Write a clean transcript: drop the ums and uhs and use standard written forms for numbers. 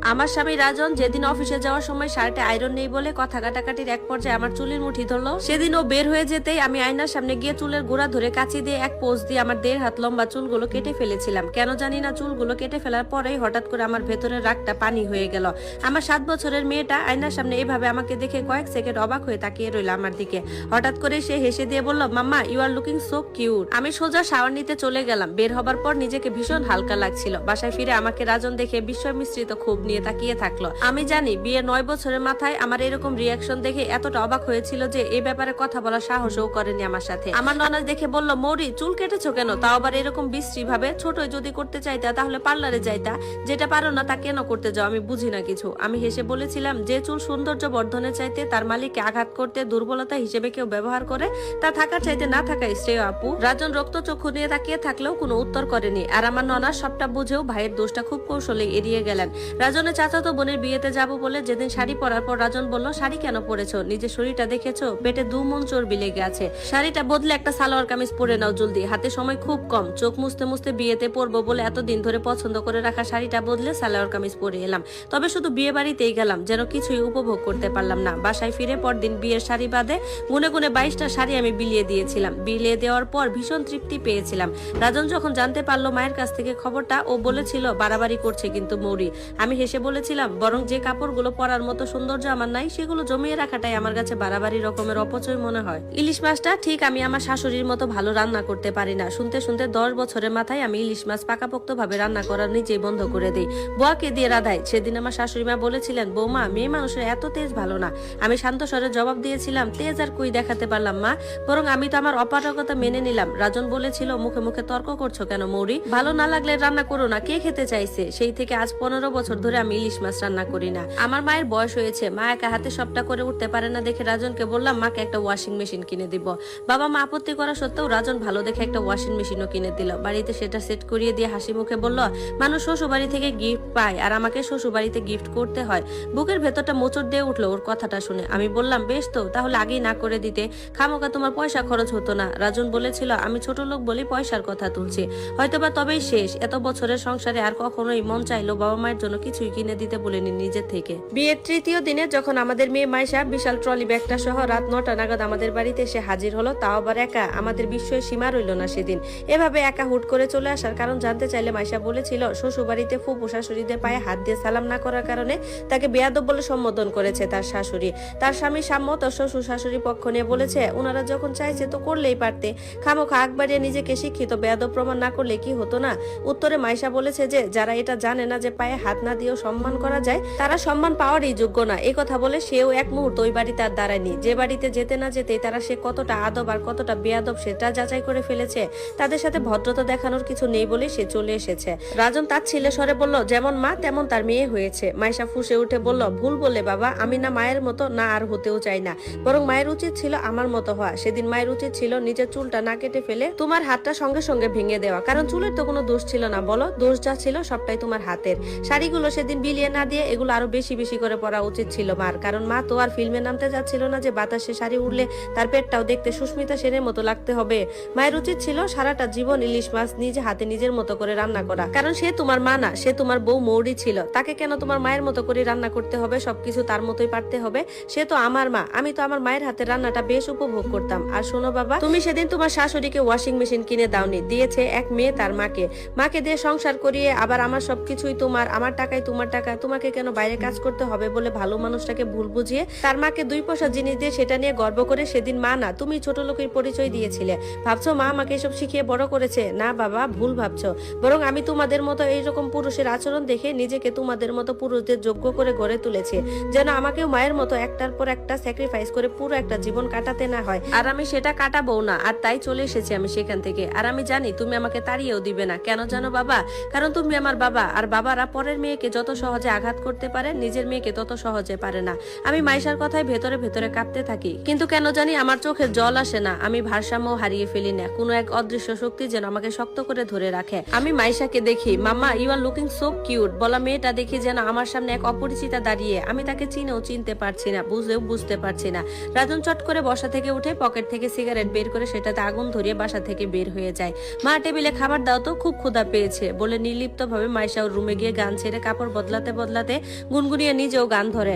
আমার স্বামী রাজন যেদিন অফিসে যাওয়ার সময় শার্টে আয়রন নেই বলে কথা কাটাকাটির এক পর্যায়ে আমার চুলের মুঠি ধরলো, সেদিন ও বের হয়ে যেতেই আমি আয়নার সামনে গিয়ে চুলের গোড়া ধরে কাঁচি দিয়ে এক পোজ দিয়ে আমার 1.5 হাত লম্বা চুলগুলো কেটে ফেলেছিলাম। কেন জানি না চুলগুলো কেটে ফেলার পরেই হঠাৎ করে আমার ভেতরের রাগটা পানি হয়ে গেল। আমার 7 বছরের মেয়েটা আয়নার সামনে এভাবে আমাকে দেখে কয়েক সেকেন্ড অবাক হয়ে তাকিয়ে রইল আমার দিকে। হঠাৎ করে সে হেসে দিয়ে বলল, mamma you are looking so cute. আমি সোজা শাওয়ার নিতে চলে গেলাম। বের হবার পর নিজেকে ভীষণ হালকা লাগছিল। বাসায় ফিরে আমাকে রাজন দেখে বিস্ময় মিশ্রিত ক্ষোভ নিয়ে তাকিয়ে থাকলো। আমি জানি বিয়ে 9 বছরের মাথায় আমার এরকম রিয়াকশন দেখে এতটা অবাক হয়েছিল যে এই ব্যাপারে কথা বলার সাহসও করেনি আমার সাথে। আমার ননদ দেখে বলল, মৌরি চুল কেটেছো কেন, তাও আবার এরকম বিশ্রী ভাবে? ছোট যদি করতে চাইতা তাহলে পার্লারে যাইতা, যেটা পারো না তা কেন করতে যাও? আমি বুঝি না কিছু। আমি হেসে বলেছিলাম, যে চুল সৌন্দর্য বর্ধনের চাইতে তার মালিককে আঘাত করতে দুর্বলতা হিসেবে কেউ ব্যবহার করে, তা থাকার চাইতে না থাকাই শ্রেয় আপু। রাজন রক্ত চক্ষু নিয়ে তাকিয়ে থাকলেও কোনো উত্তর করেনি। আর আমার ননা সবটা বুঝেও ভাইয়ের দোষটা খুব কৌশলে এড়িয়ে গেলেন। রাজনের চাচাতো বোনের বিয়েতে যাব বলে যেদিন শাড়ি পরার পর রাজন বলল, শাড়ি কেন পরেছো, নিজের শরীরটা দেখেছো, পেটে 2 মণ চর্বি লেগে আছে, শাড়িটা বদলে একটা সালোয়ার কামিজ পরে নাও জলদি, হাতে সময় খুব কম। চোখ মুছতে মুছতে বিয়েতে পরবো বলে এতদিন ধরে পছন্দ করে রাখা শাড়িটা বদলে সালোয়ার কামিজ পরে এলাম। তবে শুধু বিয়ে বাড়িতেই গেলাম, যেন কিছুই উপভোগ করতে পারলাম না। বাসায় ফিরে পরদিন বিয়ের শাড়ি বাদে গুনে গুনে 22টা শাড়ি আমি বিলিয়ে দিয়েছিলাম। বিলিয়ে দেওয়ার পর ভীষণ তৃপ্তি পেয়েছিলাম। রাজন যখন জানতে পারলো মায়ের কাছ থেকে খবরটা, ও বলেছিল বাড়াবাড়ি করছে কিন্তু মৌরি। আমি হেসে বলেছিলাম, বরং যে কাপড়গুলো পরার মতো সৌন্দর্য আমার নাই সেগুলো জমিয়ে রাখাটাই আমার কাছে বাড়াবাড়ি রকমের অপচয় মনে হয়। ইলিশ মাছটা ঠিক আমি আমার শাশুড়ির মতো ভালো রান্না করতে পারি না। শুনতে শুনতে 10 বছরের মাথায় আমি ইলিশ মাছ পাকাপোক্ত ভাবে রান্না করা নিজেই বন্ধ করে দিই। বুয়াকে দিয়ে রাধাই। সেদিন আমার শাশুড়ি মা বলেছিলেন, বৌমা মেয়ে মানুষের এত তেজ ভালো না। আমি শান্ত স্বরে জবাব দিয়েছিলাম, তেজ আর কই দেখাতে পারলাম মা, বরং আমি তো আমার অপারগতা মেনে নিলাম। রাজন বলেছিল, মুখে মুখে তর্ক করছো কেন মৌরি, ভালো না লাগলে রান্না করো না, কে খেতে চাইছে? সেই থেকে আজ 15 বছর ধরে আমি ইলিশ মাছ রান্না করি না। আমার মায়ের বয়স হয়েছে, মা একা হাতে সবটা করে উঠতে পারে না দেখে রাজনকে বললাম, মাকে একটা ওয়াশিং মেশিন কিনে দিব। বাবা মা আপত্তি করা সত্ত্বেও রাজন ভালো দেখে একটা ওয়াশিং মেশিনও কিনে দিল। বাড়িতে সেটা সেট করিয়ে দিয়ে হাসি মুখে বলল, মানুষ শ্বশুর বাড়ি থেকে গিফট পায় আর আমাকে শ্বশুর বাড়িতে গিফট করতে হয়। বুকের ভেতরটা মোচড় দিয়ে উঠলো ওর কথাটা শুনে। আমি বললাম, বেশ তো, তাহলে আগেই না করে দিতে, খামোকা তোমার পয়সা খরচ হতো না। রাজন বলেছিল, আমি ছোট লোক বলি পয়সার কথা তুলছি, হয়তোবা তবেই শেষ। এত বছরের সংসারে আর কখনোই মন চাইলো বাবা মায়ের জন্য কিছুই কিনে দিতে বলিনি নিজের থেকে। বিয়ের 3য় দিনে যখন আমাদের মেয়ে মাইশা বিশাল ট্রলি ব্যাগটা সহ রাত 9টা নাগাদ আমাদের বাড়িতে এসে হাজির হলো, তাও আবার একা, আমাদের বিস্ময়ের সীমা রইল না সেদিন। এভাবে একা হুট করে চলে আসার কারণ জানতে চাইলে মাইশা বলেছিল, শ্বশুর বাড়িতে ফুপু শাশুড়িদের পায়ে হাত দিয়ে সালাম না করার কারণে তাকে বেয়াদব বলে সম্বোধন করেছে তার শাশুড়ি। তার স্বামী সাম্মত ও শ্বশুর শাশুড়ি পক্ষ নিয়ে বলেছে, ওনারা যখন চাইছে তো করলেই পারতে, খামোখা আগ বাড়িয়ে নিজেকে শিক্ষিত বেয়াদব প্রমাণ না করলে কি হতো না? উত্তরে মাইশা বলেছে যে যারা এটা জানে না যে পায়ে হাত না দিয়েও সম্মান করা যায়, তারা সম্মান পাওয়ারই যোগ্য না। এই কথা বলে সেও এক মুহূর্ত ওই বাড়িতে আর দাঁড়ায়নি। যে বাড়িতে যেতে না যেতেই তারা সে কতটা আদব আর কতটা বেয়াদব সেটা যাচাই করে ফেলেছে। তাদের সাথে ভদ্রতা দেখানোর কিছু নেই বলে সে চলে এসেছে। রাজন তার ছেলে স্বরে বলল, যেমন মা তেমন তার মেয়ে হয়েছে। মাইশা ফুঁসে উঠে বলল, ভুল বলে বাবা, আমি না মায়ের মতো না আর হতেও চাই না, বরং মায়ের উচিত ছিল আমার মতো হওয়া। সেদিন মায়ের উচিত ছিল নিজের চুলটা না কেটে ফেলে তোমার হাতটা সঙ্গে সঙ্গে ভেঙে দেওয়া, কারণ চুলের তো কোনো দোষ ছিল না। বলো, দোষ যা ছিল সবটাই তোমার হাতের। শাড়িগুলো সেদিন বিলিয়ে না দিয়ে এগুলো আরো বেশি বেশি করে পরা উচিত ছিল মার, কারণ মা তো আর ফিল্মে নামতে যাচ্ছিল না যে বাতাসে শাড়ি উড়লে তার পেটটাও দেখতে সুস্মিতা সেনের মতো লাগতে হবে। মায়ের উচিত ছিল সারাটা জীবন ইলিশ মাছ নিজে হাতে নিজের মতো করে রান্না করা, কারণ সে তোমার মা না, সে তোমার বউ মৌরি ছিল। তাকে কেন তোমার মায়ের মতো করে রান্না করতে হবে, সবকিছু তার মতোই পারতে হবে? সে তো আমার মা, আমি তো আমার মায়ের হাতে রান্নাটা বেশ উপভোগ করতাম। আর শোনো বাবা, তুমি সেদিন তোমার শাশুড়িকে ওয়াশিং মেশিন কিনে দাওনি, দিয়েছে এক মেয়ে তার মাকে। মাকে দিয়ে সংসার করিয়ে আবার আমার সবকিছুই তোমার, আমার টাকাই তোমার টাকা, তোমাকে কেন বাইরে কাজ করতে হবে বলে ভালো মানুষটাকে ভুল বুঝিয়ে তার মাকে 2 পয়সা জিনিস দিয়ে সেটা নিয়ে গর্ব করে সেদিন মা না তুমি ছোট লোকের পরিচয় দিয়েছিলে। ভাবছো মা আমাকে এসব শিখিয়ে বড় করেছে? না বাবা, ভুল ভাবছো। বরং আমি তোমাদের মতো এইরকম পুরুষের আচরণ দেখে নিজেকে তোমাদের মতো পুরুষদের যোগ্য করে গড়ে তুলেছে, যেন আমাকেও মায়ের মতো একটার পর একটা স্যাক্রিফাইস করে পুরো একটা জীবন কাটাতে না হয়। আর আমি সেটা কাটাবো না, আর তাই চলে এসেছি আমি সেখান থেকে। আর আমি জানি তুমি আমাকে তাড়িয়েও দিবে না। কেন জানো বাবা? কারণ তুমি আমার বাবা, আর বাবারা পরের মেয়েকে যত সহজে আঘাত করতে পারে নিজের মেয়েকে তত সহজে পারে না। আমি মাইশার কথায় ভেতরে ভেতরে কাঁপতে থাকি, কিন্তু কেন জানি আমার চোখের জল আসে না। আমি ভারসাম্য হারিয়ে ফেলি না, কোনো এক অদৃশ্য শক্তি যেন আমাকে শক্ত করে ধরে রাখে। আমি মাইশাকে দেখি, mama you are looking so cute বলা মেয়েটা দেখি যেন আমার সামনে এক অপরিচিতা দাঁড়িয়ে। আমি তাকে চিনেও চিনতে পারছি না, বুঝলেও বুঝতে পারছি না। রাজন চট করে বসা থেকে উঠে পকেট থেকে সিগারেট বের করে সেটাতে আগুন ধরিয়ে বাসা থেকে বের হয়ে যায়। মা টেবিলে খাবার দাও তো, খুব ক্ষুধা পেয়েছে বলে নির্লিপ্ত ভাবে মাইশা ওর রুমে গিয়ে গান ছেড়ে কাপড় কাপড় বদলাতে বদলাতে গুনগুনিয়ে নিজেও গান ধরে।